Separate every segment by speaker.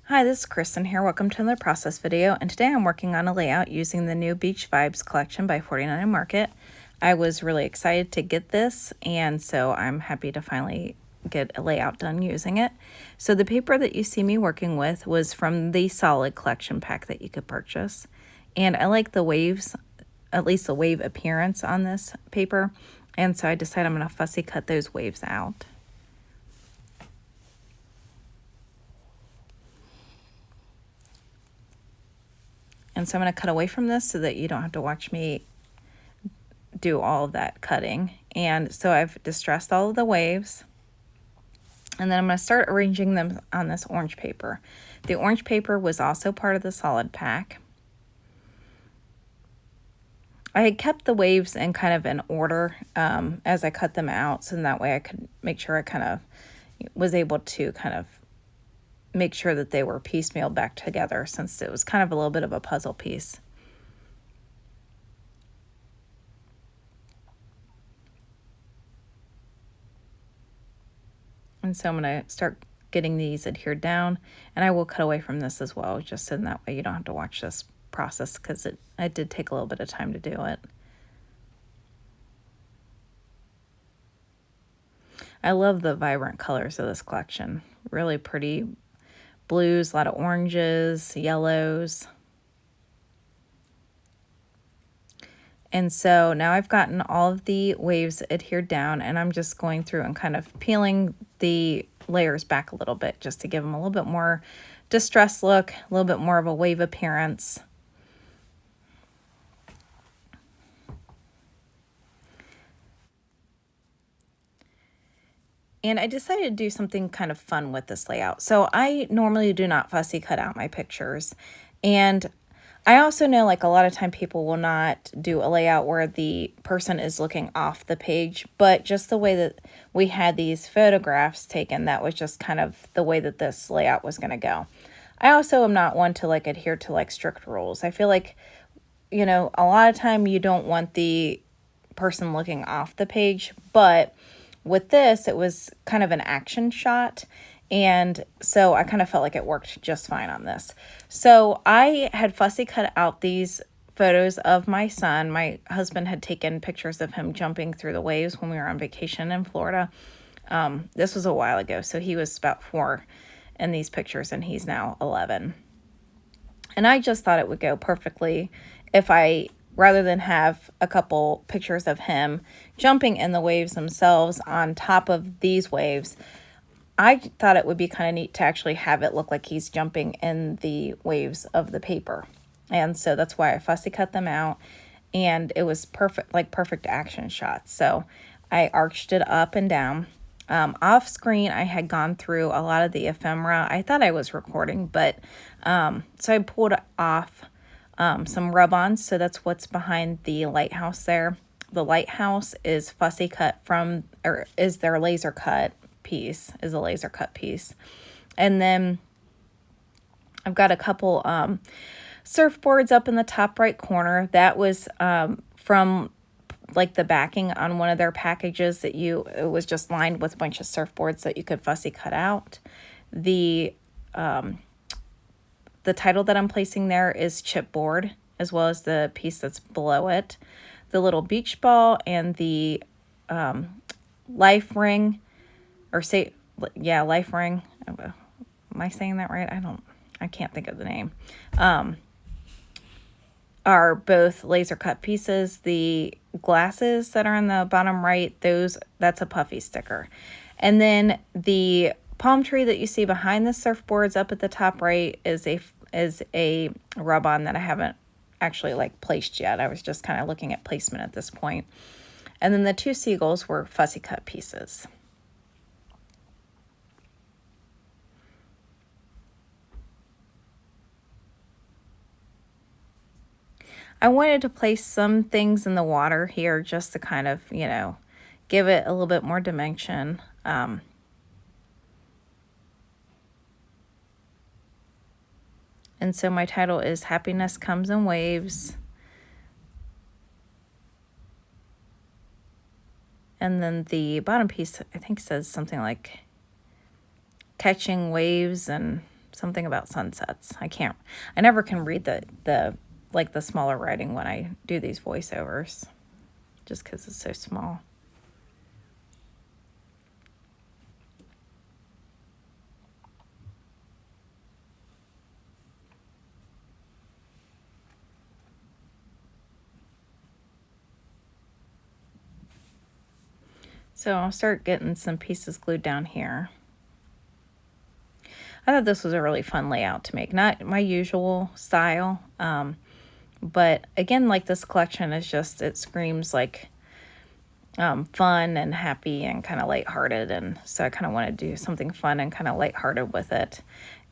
Speaker 1: Hi, this is Kristen here. Welcome to another process video, and today I'm working on a layout using the new Beach Vibes collection by 49 Market. I was really excited to get this, and so I'm happy to finally get a layout done using it. So the paper that you see me working with was from the solid collection pack that you could purchase, and I like the waves, at least the wave appearance on this paper, and so I decided I'm going to fussy cut those waves out. And so I'm going to cut away from this so that you don't have to watch me do all of that cutting. And so I've distressed all of the waves. And then I'm going to start arranging them on this orange paper. The orange paper was also part of the solid pack. I had kept the waves in kind of an order as I cut them out, so that way I could make sure I kind of was able to kind of make sure that they were piecemeal back together, since it was kind of a little bit of a puzzle piece. And so I'm going to start getting these adhered down, and I will cut away from this as well, just so that way you don't have to watch this process, because it did take a little bit of time to do it. I love the vibrant colors of this collection. Really pretty blues, a lot of oranges, yellows. And so now I've gotten all of the waves adhered down, and I'm just going through and kind of peeling the layers back a little bit just to give them a little bit more distressed look, a little bit more of a wave appearance. And I decided to do something kind of fun with this layout. So I normally do not fussy cut out my pictures. And I also know, like, a lot of time people will not do a layout where the person is looking off the page, but just the way that we had these photographs taken, that was just kind of the way that this layout was going to go. I also am not one to like adhere to like strict rules. I feel like, you know, a lot of time you don't want the person looking off the page, but with this, it was kind of an action shot, and so I kind of felt like it worked just fine on this. So I had fussy cut out these photos of my son. My husband had taken pictures of him jumping through the waves when we were on vacation in Florida. This was a while ago, so he was about 4 in these pictures, and he's now 11. And I just thought it would go perfectly if I, rather than have a couple pictures of him jumping in the waves themselves on top of these waves, I thought it would be kind of neat to actually have it look like he's jumping in the waves of the paper. And so that's why I fussy cut them out, and it was perfect, like perfect action shots. So I arched it up and down. Off screen, I had gone through a lot of the ephemera. I thought I was recording, but so I pulled off some rub-ons. So that's what's behind the lighthouse there. The lighthouse is fussy cut from, or is their laser cut piece, is a laser cut piece. And then I've got a couple surfboards up in the top right corner. That was from like the backing on one of their packages that it was just lined with a bunch of surfboards that you could fussy cut out. The title that I'm placing there is chipboard, as well as the piece that's below it. The little beach ball and the life ring, or say, yeah, life ring. Am I saying that right? I can't think of the name. Are both laser cut pieces. The glasses that are in the bottom right, that's a puffy sticker. And then the palm tree that you see behind the surfboards up at the top right is a rub-on that I haven't actually like placed yet. I was just kind of looking at placement at this point. And then the 2 seagulls were fussy cut pieces. I wanted to place some things in the water here just to kind of, you know, give it a little bit more dimension. And so my title is Happiness Comes in Waves. And then the bottom piece, I think, says something like catching waves and Something about sunsets. I never can read the like the smaller writing when I do these voiceovers, just because it's so small. So I'll start getting some pieces glued down here. I thought this was a really fun layout to make. Not my usual style, but again, like this collection is just, it screams like fun and happy and kind of lighthearted. And so I kind of want to do something fun and kind of lighthearted with it.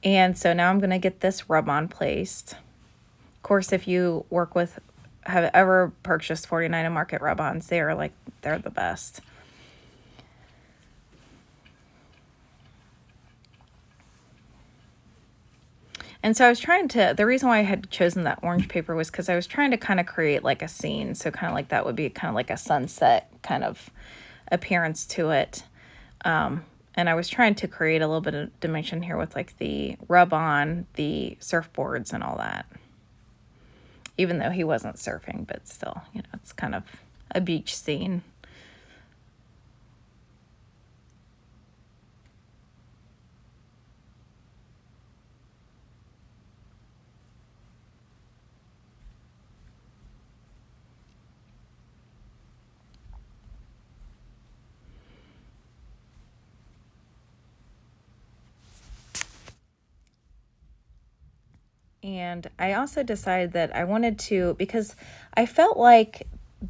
Speaker 1: And so now I'm going to get this rub-on placed. Of course, if you have ever purchased 49 and Market rub-ons, they're the best. And so I was trying to, the reason why I had chosen that orange paper was because I was trying to kind of create like a scene. So kind of like that would be kind of like a sunset kind of appearance to it. And I was trying to create a little bit of dimension here with like the rub-on, the surfboards and all that. Even though he wasn't surfing, but still, you know, it's kind of a beach scene. And I also decided that I wanted to, because I felt like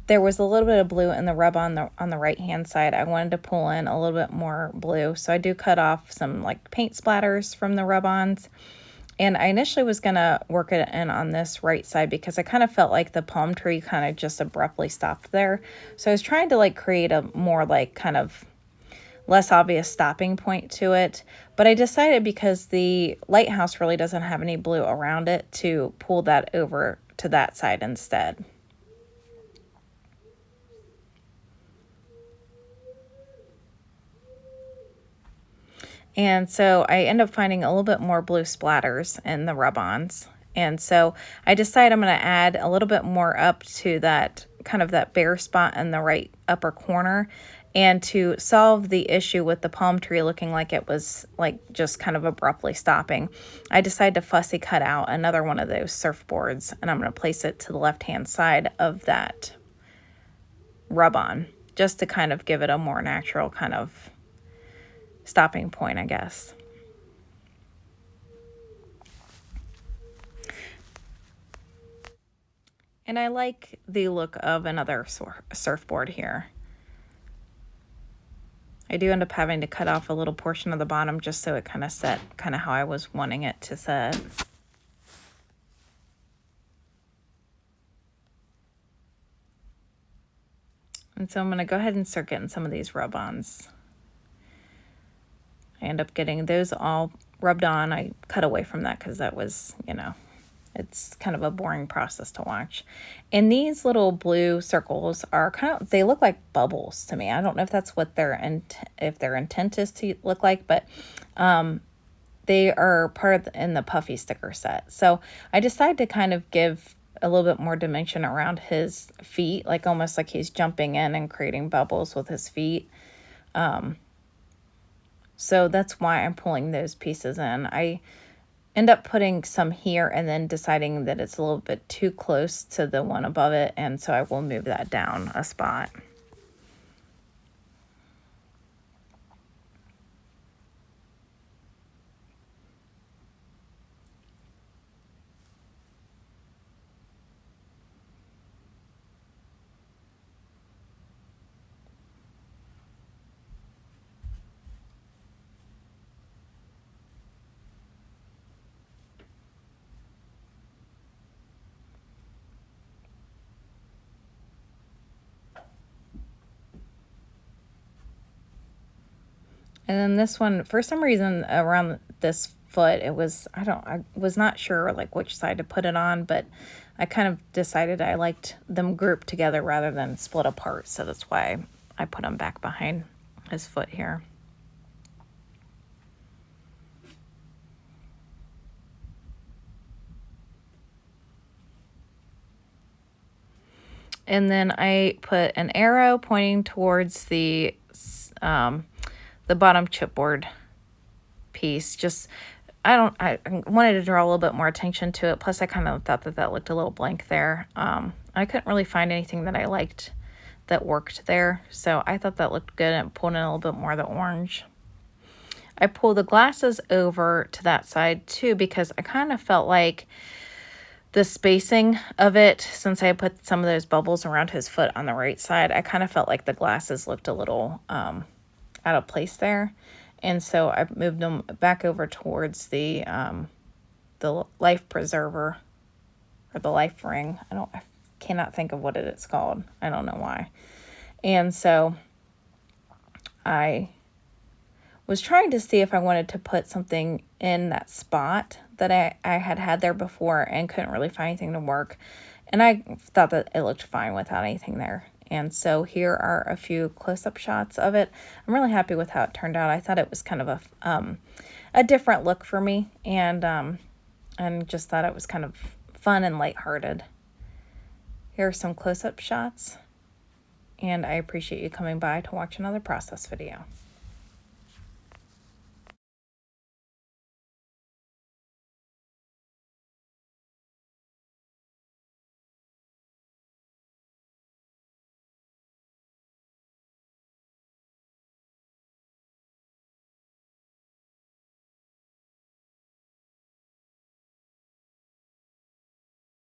Speaker 1: there was a little bit of blue in the rub on the right hand side. I wanted to pull in a little bit more blue. So I do cut off some like paint splatters from the rub-ons. And I initially was going to work it in on this right side because I kind of felt like the palm tree kind of just abruptly stopped there. So I was trying to like create a more like kind of less obvious stopping point to it. But I decided, because the lighthouse really doesn't have any blue around it, to pull that over to that side instead. And so I end up finding a little bit more blue splatters in the rub-ons. And so I decided I'm going to add a little bit more up to that kind of that bare spot in the right upper corner. And to solve the issue with the palm tree looking like it was like just kind of abruptly stopping, I decided to fussy cut out another one of those surfboards, and I'm going to place it to the left-hand side of that rub-on, just to kind of give it a more natural kind of stopping point, I guess. And I like the look of another surfboard here. I do end up having to cut off a little portion of the bottom just so it kind of set kind of how I was wanting it to set. And so I'm going to go ahead and start getting some of these rub-ons. I end up getting those all rubbed on. I cut away from that because that was, you know, it's kind of a boring process to watch. And these little blue circles are they look like bubbles to me. I don't know if that's what their intent is to look like, but they are part in the puffy sticker set. So I decided to kind of give a little bit more dimension around his feet, like almost like he's jumping in and creating bubbles with his feet. So that's why I'm pulling those pieces in. I end up putting some here and then deciding that it's a little bit too close to the one above it, and so I will move that down a spot. And then this one, for some reason, around this foot, I was not sure like which side to put it on, but I kind of decided I liked them grouped together rather than split apart. So that's why I put them back behind his foot here. And then I put an arrow pointing towards the bottom chipboard piece. Just, I wanted to draw a little bit more attention to it. Plus I kind of thought that that looked a little blank there. I couldn't really find anything that I liked that worked there. So I thought that looked good, and pulled in a little bit more of the orange. I pulled the glasses over to that side too, because I kind of felt like the spacing of it, since I put some of those bubbles around his foot on the right side, I kind of felt like the glasses looked a little out of place there. And so I moved them back over towards the life preserver, or the life ring. I cannot think of what it's called. I don't know why. And so I was trying to see if I wanted to put something in that spot that I had there before, and couldn't really find anything to work. And I thought that it looked fine without anything there. And so here are a few close-up shots of it. I'm really happy with how it turned out. I thought it was kind of a different look for me, and just thought it was kind of fun and lighthearted. Here are some close-up shots, and I appreciate you coming by to watch another process video.